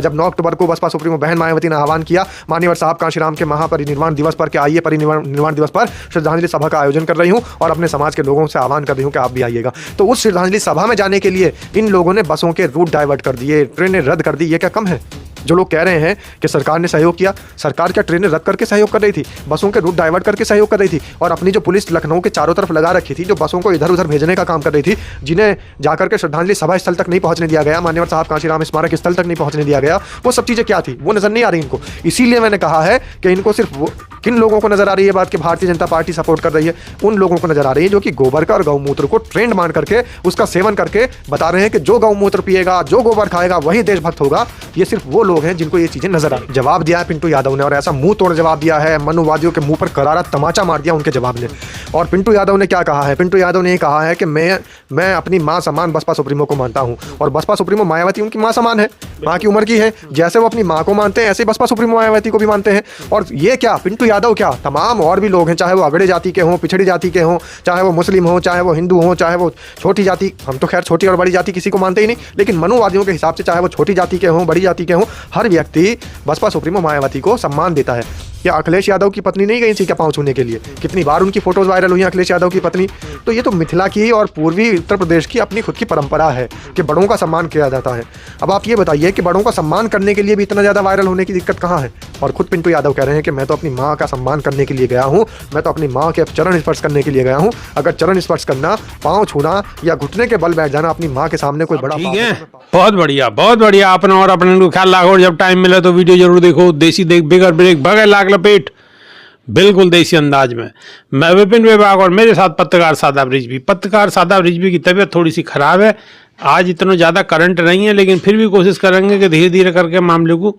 जब 9 अक्टूबर को बसपा सुप्रीमो बहन मायावती ने आह्वान किया माननीय साहब कांशीराम के महापरिनिर्वाण दिवस पर कि आइए परिनिर्वाण दिवस पर श्रद्धांजलि सभा का आयोजन कर रही हूँ और अपने समाज के लोगों से आह्वान कर रही हूँ कि आप भी आइएगा। तो उस श्रद्धांजलि सभा में जाने के लिए इन लोगों ने बसों के रूट डाइवर्ट कर दिए, ट्रेनें रद्द कर दी। ये क्या कम है? जो लोग कह रहे हैं कि सरकार ने सहयोग किया, सरकार क्या ट्रेनें रद्द करके सहयोग कर रही थी, बसों के रूट डाइवर्ट करके सहयोग कर रही थी? और अपनी जो पुलिस लखनऊ के चारों तरफ लगा रखी थी, जो बसों को इधर उधर भेजने का काम कर रही थी, जिन्हें जाकर के श्रद्धांजलि सभा स्थल तक नहीं पहुंचने दिया गया, माननीय साहब कांशीराम स्मारक स्थल तक नहीं पहुंचने दिया गया, वो सब चीज़ें क्या थी? वो नजर नहीं आ रही इनको। इसीलिए मैंने कहा है कि इनको सिर्फ किन लोगों को नजर आ रही है बात कि भारतीय जनता पार्टी सपोर्ट कर रही है? उन लोगों को नजर आ रही है जो कि गोबर का और गौमूत्र को ट्रेंड मान करके उसका सेवन करके बता रहे हैं कि जो गौमूत्र पिएगा, जो गोबर खाएगा वही देशभक्त होगा। ये सिर्फ वो लोग हैं जिनको ये चीजें नजर आ। जवाब दिया है पिंटू यादव ने, और ऐसा मुंह तोड़ जवाब दिया है, मनुवादियों के मुंह पर करारा तमाचा मार दिया उनके जवाब ने। और पिंटू यादव ने क्या कहा है? पिंटू यादव ने ये कहा है कि मैं अपनी मां समान बसपा सुप्रीमो को मानता हूं, और बसपा सुप्रीमो मायावती उनकी मां समान है, मां की उम्र की है। जैसे वो अपनी मां को मानते हैं ऐसे बसपा सुप्रीमो मायावती को भी मानते हैं। और ये क्या पिंटू यादव, क्या तमाम और भी लोग हैं, चाहे वो अगड़े जाति के हों, पिछड़ी जाति के हों, चाहे वो मुस्लिम हों, चाहे वो हिंदू हों, चाहे वो छोटी जाति, हम तो खैर छोटी और बड़ी जाति किसी को मानते ही नहीं, लेकिन मनुवादियों के हिसाब से चाहे वो छोटी जाति के हों, बड़ी जाति के हों, हर व्यक्ति बसपा सुप्रीमो मायावती को सम्मान देता है। क्या अखिलेश यादव की पत्नी नहीं गई थी क्या पांव छूने के लिए? कितनी बार उनकी फोटोज वायरल हुई अखिलेश यादव की पत्नी। तो ये तो मिथिला की और पूर्वी उत्तर प्रदेश की अपनी खुद की परंपरा है कि बड़ों का सम्मान किया जाता है। अब आप ये बताइए कि बड़ों का सम्मान करने के लिए भी इतना ज़्यादा वायरल होने की दिक्कत कहाँ है? और खुद पिंटू यादव कह रहे हैं कि मैं तो अपनी माँ का सम्मान करने के लिए गया हूँ, मैं तो अपनी माँ के चरण स्पर्श करने के लिए गया हूँ। अगर चरण स्पर्श करना, पाँव छूना या घुटने के बल बैठ जाना अपनी माँ के सामने कोई बड़ा ठीक है। बहुत बढ़िया, बहुत बढ़िया। अपना और अपने को ख्याल रखो, जब टाइम मिले तो वीडियो जरूर देखो। देसी देख बिगर ब्रेक भगे लाग लपेट, बिल्कुल देसी अंदाज में। मैं विपिन विभाग और मेरे साथ पत्रकार सादाब रिजवी। पत्रकार सादाब रिजवी की तबीयत थोड़ी सी खराब है, आज इतना ज़्यादा करंट नहीं है, लेकिन फिर भी कोशिश करेंगे कि धीरे धीरे करके मामले को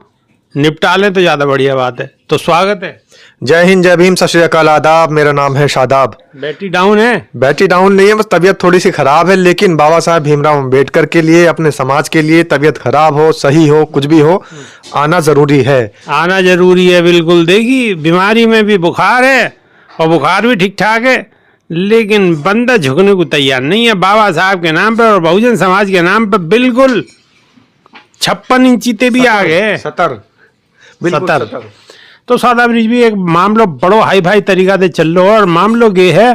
निपटा लें तो ज़्यादा बढ़िया बात है। तो स्वागत है। जय हिंद, जय भीम, सत श्री अकाल, आदाब। मेरा नाम है शादाब। बैटरी डाउन है? बैटरी डाउन नहीं है, बस तबीयत थोड़ी सी खराब है। लेकिन बाबा साहब भीमराव अम्बेडकर के लिए, अपने समाज के लिए, तबीयत खराब हो, सही हो, कुछ भी हो, आना जरूरी है। आना जरूरी है, बिल्कुल। देखिए, बीमारी में भी बुखार है और बुखार भी ठीक ठाक है, लेकिन बंदा झुकने को तैयार नहीं है। बाबा साहब के नाम पर और बहुजन समाज के नाम पर बिल्कुल 56 इंची भी आ गए। 70। तो सादाब रिजवी एक मामलो बड़ो हाई फाई तरीका से चल लो, और मामलो ये है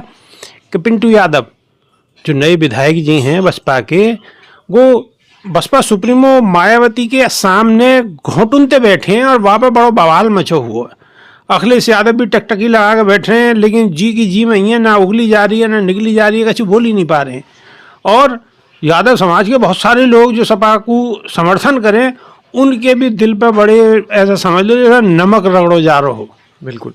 कि पिंटू यादव जो नए विधायक जी हैं बसपा के, वो बसपा सुप्रीमो मायावती के सामने घोटुनते बैठे हैं और वहाँ पर बड़ो बवाल मचो हुआ है। अखिलेश यादव भी टकटकी लगा के बैठे हैं, लेकिन जी की जी में ही है, ना उगली जा रही है ना निकली जा रही है, कुछ बोल ही नहीं पा रहे हैं। और यादव समाज के बहुत सारे लोग जो सपा को समर्थन करें, उनके भी दिल पे बड़े, ऐसा समझ लो जैसा नमक रगड़ो जा रहा हो। बिल्कुल।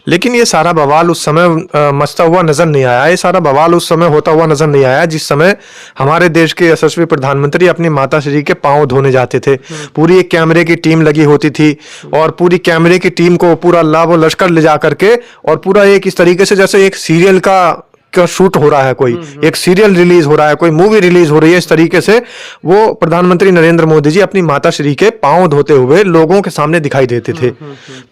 लेकिन ये सारा बवाल उस समय मचता हुआ नजर नहीं आया, ये सारा बवाल उस समय होता हुआ नजर नहीं आया जिस समय हमारे देश के यशस्वी प्रधानमंत्री अपनी माता श्री के पांव धोने जाते थे। पूरी एक कैमरे की टीम लगी होती थी, और पूरी कैमरे की टीम को पूरा लाभ लश्कर ले जा करके, और पूरा एक इस तरीके से जैसे एक सीरियल का शूट हो रहा है, कोई एक सीरियल रिलीज हो रहा है, कोई मूवी रिलीज हो रही है, इस तरीके से वो प्रधानमंत्री नरेंद्र मोदी जी अपनी माता श्री के पांव धोते हुए लोगों के सामने दिखाई देते थे।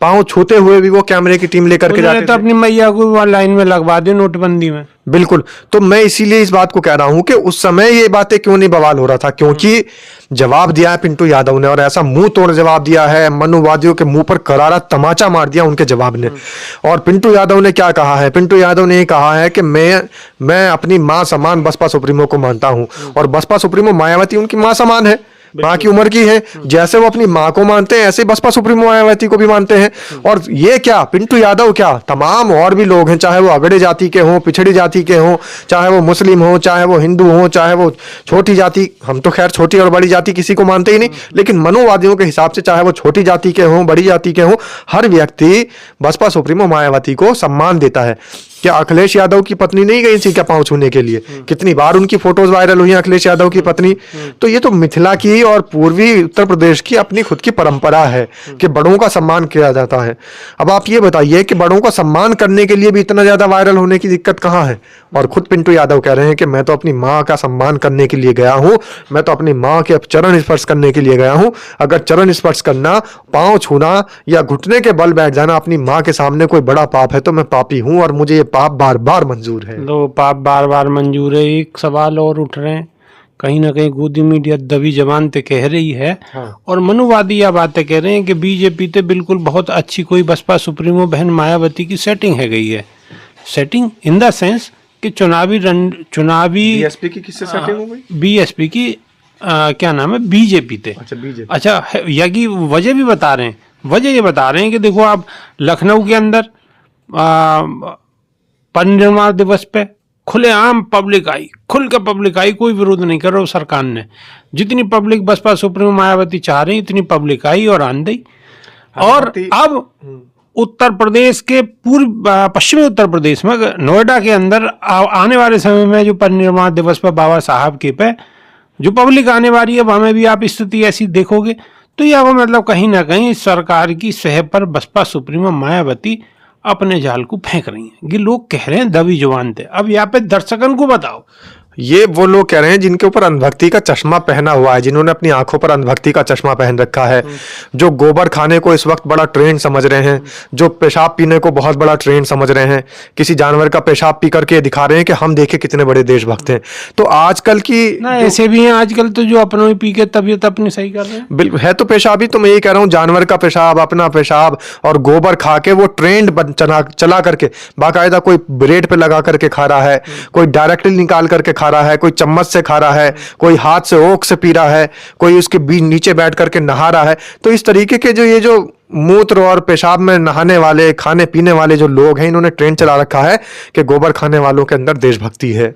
पांव छूते हुए भी वो कैमरे की टीम लेकर के जाते थे। अपनी मैया को लाइन में लगवा दे नोटबंदी में। बिल्कुल। तो मैं इसीलिए इस बात को कह रहा हूं कि उस समय ये बातें क्यों नहीं बवाल हो रहा था, क्योंकि जवाब दिया है पिंटू यादव ने, और ऐसा मुंह तोड़ जवाब दिया है, मनुवादियों के मुंह पर करारा तमाचा मार दिया उनके जवाब ने। और पिंटू यादव ने क्या कहा है? पिंटू यादव ने ये कहा है कि मैं अपनी मां समान बसपा सुप्रीमो को मानता हूं, और बसपा सुप्रीमो मायावती उनकी मां समान है, माँ की उम्र की है। जैसे वो अपनी माँ को मानते हैं ऐसे बसपा सुप्रीमो मायावती को भी मानते हैं। और ये क्या पिंटू यादव, क्या तमाम और भी लोग हैं, चाहे वो अगड़े जाति के हों, पिछड़ी जाति के हों, चाहे वो मुस्लिम हों, चाहे वो हिंदू हों, चाहे वो छोटी जाति, हम तो खैर छोटी और बड़ी जाति किसी को मानते ही नहीं, लेकिन मनुवादियों के हिसाब से चाहे वो छोटी जाति के हों, बड़ी जाति के हों, हर व्यक्ति बसपा सुप्रीमो मायावती को सम्मान देता है। क्या अखिलेश यादव की पत्नी नहीं गई थी क्या पांव छूने के लिए? कितनी बार उनकी फोटोज वायरल हुई अखिलेश यादव की पत्नी। तो ये तो मिथिला की और पूर्वी उत्तर प्रदेश की अपनी खुद की परंपरा है कि बड़ों का सम्मान किया जाता है। अब आप ये बताइए कि बड़ों का सम्मान करने के लिए भी इतना ज्यादा वायरल होने की दिक्कत कहाँ है? और खुद पिंटू यादव कह रहे हैं कि मैं तो अपनी माँ का सम्मान करने के लिए गया हूँ, मैं तो अपनी माँ के चरण स्पर्श करने के लिए गया हूँ। अगर चरण स्पर्श करना, पांव छूना या घुटने के बल बैठ जाना अपनी माँ के सामने कोई बड़ा पाप है तो मैं पापी हूँ, और मुझे ये पाप बार बार मंजूर है। लो, पाप बार बार मंजूर है। एक सवाल और उठ रहे हैं कहीं ना कहीं गोदी मीडिया दबी जबान ते कह रही है। हाँ। और मनुवादी यह बातें कह रहे हैं कि बीजेपी ते बिल्कुल बहुत अच्छी कोई बसपा सुप्रीमो बहन मायावती की सेटिंग है गई है। सेटिंग इन द सेंस कि चुनावी बीएसपी की किससे सेटिंग हो गई? बीएसपी की क्या नाम है, बीजेपी ते। अच्छा, बीजेपी। अच्छा, यही वजह भी बता रहे हैं। वजह ये बता रहे हैं कि देखो आप लखनऊ के अंदर परिनिर्वाण दिवस पे खुलेआम पब्लिक आई, खुलकर पब्लिक आई, कोई विरोध नहीं कर रहा सरकार ने। जितनी पब्लिक बसपा सुप्रीमो मायावती चाह रही इतनी पब्लिक आई और आन दी। और अब उत्तर प्रदेश के पश्चिमी उत्तर प्रदेश में नोएडा के अंदर आने वाले समय में जो परिनिर्वाण दिवस पर बाबा साहब के पे जो पब्लिक आने वाली है वहां में भी आप स्थिति ऐसी देखोगे। तो यह मतलब कहीं ना कहीं सरकार की सह पर बसपा सुप्रीमो मायावती अपने जाल को फेंक रही हैं। ये लोग कह रहे हैं दबी जुबान थे। अब यहाँ पे दर्शकन को बताओ, ये वो लोग कह रहे हैं जिनके ऊपर अंधभक्ति का चश्मा पहना हुआ है, जिन्होंने अपनी आंखों पर अंधभक्ति का चश्मा पहन रखा है, जो गोबर खाने को इस वक्त बड़ा ट्रेंड समझ रहे हैं, जो पेशाब पीने को बहुत बड़ा ट्रेंड समझ रहे हैं, किसी जानवर का पेशाब पी करके दिखा रहे हैं कि हम देखे कितने बड़े देशभक्त हैं। तो आजकल की ना ऐसे भी हैं आजकल तो जो अपनों ही पी के तबीयत अपनी सही कर रहे हैं। बिल्कुल है तो पेशाबी, तो मैं यही कह रहा हूँ, जानवर का पेशाब, अपना पेशाब और गोबर खा के वो ट्रेंड चला करके बाकायदा कोई ब्रेड पे लगा करके खा रहा है, कोई डायरेक्टली निकाल करके खा रहा है, कोई चम्मच से खा रहा है, कोई हाथ से ओक से पी रहा है, कोई उसके बीच नीचे बैठ करके नहा रहा है। तो इस तरीके के ये जो मूत्र और पेशाब में नहाने वाले, खाने पीने वाले जो लोग हैं, इन्होंने ट्रेंड चला रखा है कि गोबर खाने वालों के अंदर देशभक्ति है,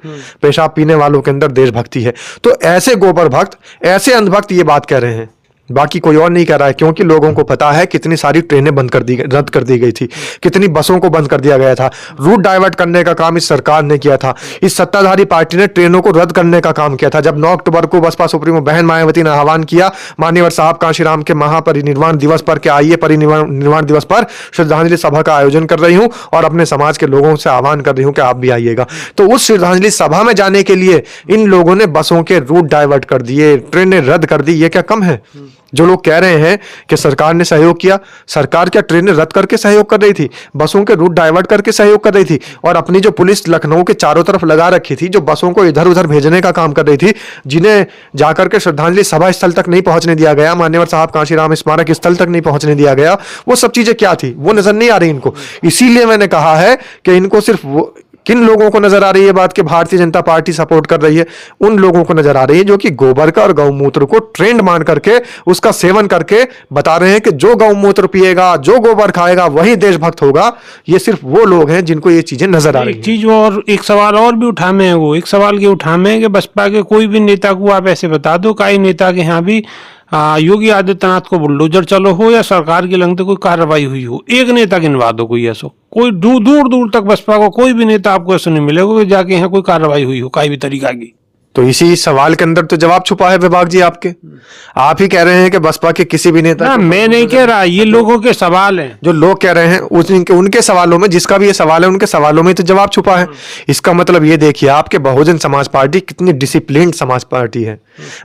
पेशाब पीने वालों के अंदर देशभक्ति है। तो ऐसे गोबर भक्त, ऐसे अंधभक्त ये बात कह रहे हैं, बाकी कोई और नहीं कह रहा है। क्योंकि लोगों को पता है कितनी सारी ट्रेनें रद्द कर दी गई थी, कितनी बसों को बंद कर दिया गया था। रूट डाइवर्ट करने का काम इस सरकार ने किया था, इस सत्ताधारी पार्टी ने ट्रेनों को रद्द करने का काम किया था। जब 9 अक्टूबर को बसपा सुप्रीमो बहन मायावती ने आह्वान किया माननीय साहब कांशीराम के महापरिनिर्वाण दिवस पर, क्या आइए परिनिर्वाण दिवस पर श्रद्धांजलि सभा का आयोजन कर रही हूं और अपने समाज के लोगों से आह्वान कर रही हूं कि आप भी आइएगा। तो उस श्रद्धांजलि सभा में जाने के लिए इन लोगों ने बसों के रूट डाइवर्ट कर दिए, ट्रेनें रद्द कर दी। ये क्या कम है? जो लोग कह रहे हैं कि सरकार ने सहयोग किया, सरकार क्या ट्रेनें रद्द करके सहयोग कर रही थी, बसों के रूट डाइवर्ट करके सहयोग कर रही थी? और अपनी जो पुलिस लखनऊ के चारों तरफ लगा रखी थी, जो बसों को इधर उधर भेजने का काम कर रही थी, जिन्हें जाकर के श्रद्धांजलि सभा स्थल तक नहीं पहुंचने दिया गया, मान्यवर साहब कांशीराम स्मारक स्थल तक नहीं पहुंचने दिया गया, वो सब चीजें क्या थी? वो नजर नहीं आ रही इनको। इसीलिए मैंने कहा है कि इनको सिर्फ किन लोगों को नजर आ रही है बात कि भारतीय जनता पार्टी सपोर्ट कर रही है? उन लोगों को नजर आ रही है जो कि गोबर का और गौमूत्र को ट्रेंड मान करके उसका सेवन करके बता रहे हैं कि जो गौमूत्र पिएगा, जो गोबर खाएगा वही देशभक्त होगा। ये सिर्फ वो लोग हैं जिनको ये चीजें नजर आ रही हैं। एक चीज और एक सवाल और भी उठामे है, वो एक सवाल के उठामे है कि बसपा के कोई भी नेता को आप ऐसे बता दो, कई नेता के यहाँ भी योगी आदित्यनाथ को बुलडोजर चलो हो या सरकार के लंगते कोई कार्रवाई हुई हो, एक नेता गिनवा दो कोई ऐसा, कोई दूर दूर तक बसपा को कोई भी नेता आपको ऐसा नहीं मिलेगा कि जाके यहाँ कोई कार्रवाई हुई हो कोई भी तरीका की। तो इसी सवाल के अंदर तो जवाब छुपा है विभाग जी आपके। आप ही कह रहे हैं कि बसपा के किसी भी नेता ना, मैं नहीं कह रहा, ये लोगों के सवाल हैं। जो लोग कह रहे हैं उनके सवालों में, जिसका भी ये सवाल है उनके सवालों में तो जवाब छुपा है। इसका मतलब ये देखिए आपके बहुजन समाज पार्टी कितनी डिसिप्लिन्ड समाज पार्टी है।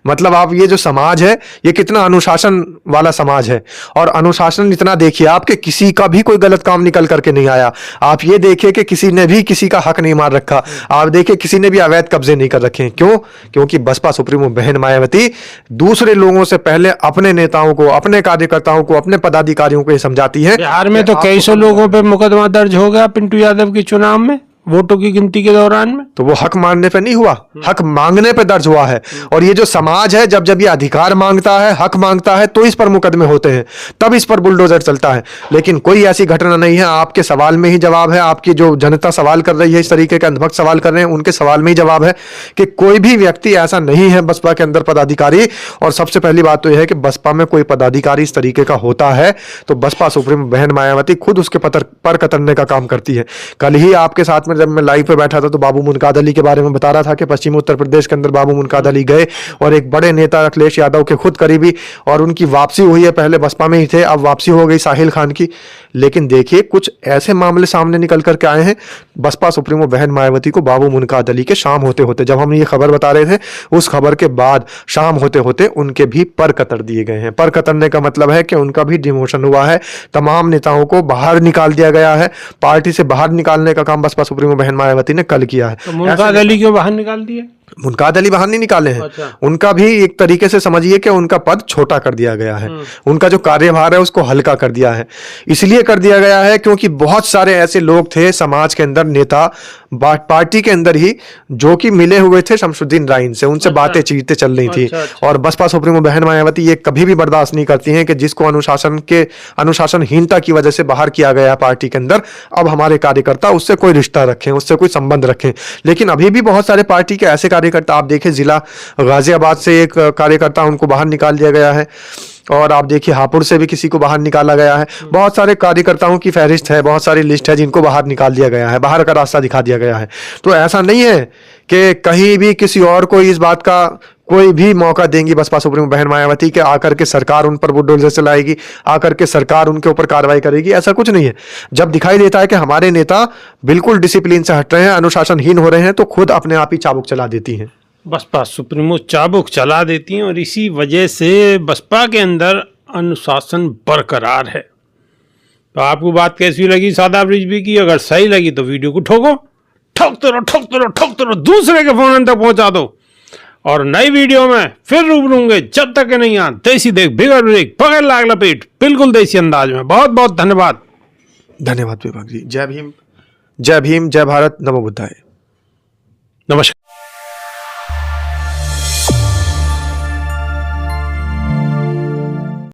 मतलब आप ये जो समाज है ये कितना अनुशासन वाला समाज है। और अनुशासन इतना देखिए आपके किसी का भी कोई गलत काम निकल करके नहीं आया। आप ये देखिए कि किसी ने भी किसी का हक नहीं मार रखा। आप देखिए किसी ने भी अवैध कब्जे नहीं कर रखे। क्यों? क्योंकि बसपा सुप्रीमो बहन मायावती दूसरे लोगों से पहले अपने नेताओं को, अपने कार्यकर्ताओं को, अपने पदाधिकारियों को ये समझाती है। बिहार में तो कई सौ लोगों पे मुकदमा दर्ज हो गया पिंटू यादव के चुनाव में, वोटों की गिनती के दौरान में। तो वो हक मांगने पे नहीं हुआ, हक मांगने पे दर्ज हुआ है। और ये जो समाज है जब ये अधिकार मांगता है, हक मांगता है, तो इस पर मुकदमे होते हैं, तब इस पर बुलडोजर चलता है। लेकिन कोई ऐसी घटना नहीं है। आपके सवाल में ही जवाब है। आपकी जो जनता सवाल कर रही है, इस तरीके के अंधभक्त सवाल कर रहे हैं, उनके सवाल में ही जवाब है कि कोई भी व्यक्ति ऐसा नहीं है बसपा के अंदर पदाधिकारी। और सबसे पहली बात तो यह है कि बसपा में कोई पदाधिकारी इस तरीके का होता है तो बसपा सुप्रीमो बहन मायावती खुद उसके पर कतरने का काम करती है। कल ही आपके साथ में जब मैं लाइव पे बैठा था तो बाबू मुनकाद अली के बारे में बता रहा था कि पश्चिमी उत्तर प्रदेश के अंदर बाबू मुनकाद अली गए और एक बड़े नेता अखिलेश यादव के खुद करीबी, और उनकी वापसी हुई है। पहले बसपा में ही थे, अब वापसी हो गई साहिल खान की। लेकिन देखिए कुछ ऐसे मामले सामने निकल करके आए हैं बसपा सुप्रीमो बहन मायावती को बाबू मुनकाद अली के शाम होते होते, जब हम ये खबर बता रहे थे उस खबर के बाद शाम होते होते उनके भी पर कतर दिए गए हैं। पर कतरने का मतलब है कि उनका भी डिमोशन हुआ है। तमाम नेताओं को बाहर निकाल दिया गया है। पार्टी से बाहर निकालने का काम बसपा सुप्रीमो बहन मायावती ने कल किया है। तो मुनकाद अली क्यों बाहर निकाल दिया? मुनकाद अली बाहर नहीं निकाले हैं। अच्छा। उनका भी एक तरीके से समझिए कि उनका पद छोटा कर दिया गया है, उनका जो कार्यभार है उसको हल्का कर दिया है। इसलिए कर दिया गया है क्योंकि बहुत सारे ऐसे लोग थे समाज के अंदर, नेता पार्टी के अंदर ही, जो कि मिले हुए थे शमसुद्दीन राइन से, उनसे बातें चीतें चल रही थी। और बसपा सुप्रीमो बहन मायावती ये कभी भी बर्दाश्त नहीं करती हैं कि जिसको अनुशासनहीनता की वजह से बाहर किया गया है पार्टी के अंदर, अब हमारे कार्यकर्ता उससे कोई रिश्ता रखें, उससे कोई संबंध रखें। लेकिन अभी भी बहुत सारे पार्टी के ऐसे कार्यकर्ता, आप देखें जिला गाजियाबाद से एक कार्यकर्ता उनको बाहर निकाल दिया गया है, और आप देखिए हापुड़ से भी किसी को बाहर निकाला गया है। बहुत सारे कार्यकर्ताओं की फहरिस्त है, बहुत सारी लिस्ट है जिनको बाहर निकाल दिया गया है, बाहर का रास्ता दिखा दिया गया है। तो ऐसा नहीं है कि कहीं भी किसी और को इस बात का कोई भी मौका देंगी बसपा सुप्रीमो बहन मायावती के आकर के सरकार उन पर बुलडोजर चलाएगी, आकर के सरकार उनके ऊपर कार्रवाई करेगी, ऐसा कुछ नहीं है। जब दिखाई देता है कि हमारे नेता बिल्कुल डिसिप्लिन से हट रहे हैं, अनुशासनहीन हो रहे हैं, तो खुद अपने आप ही चाबुक चला देती हैं। बसपा सुप्रीमो चाबुक चला देती हैं और इसी वजह से बसपा के अंदर अनुशासन बरकरार है। तो आपको बात कैसी लगी शादाब रिजवी की? अगर सही लगी तो वीडियो को ठोको, ठोकते रहो, ठोकते रहो, ठोकते रहो, दूसरे के फोन तक पहुंचा दो। और नई वीडियो में फिर रूबरूंगे, जब तक के नहीं आ देसी देख बिगड़ ब्रेक पकड़ लाग लपेट, बिल्कुल देसी अंदाज में। बहुत बहुत धन्यवाद। धन्यवाद विभाग जी। जय भीम, जय भीम, जय भारत, नमो बुद्धाय। नमस्कार।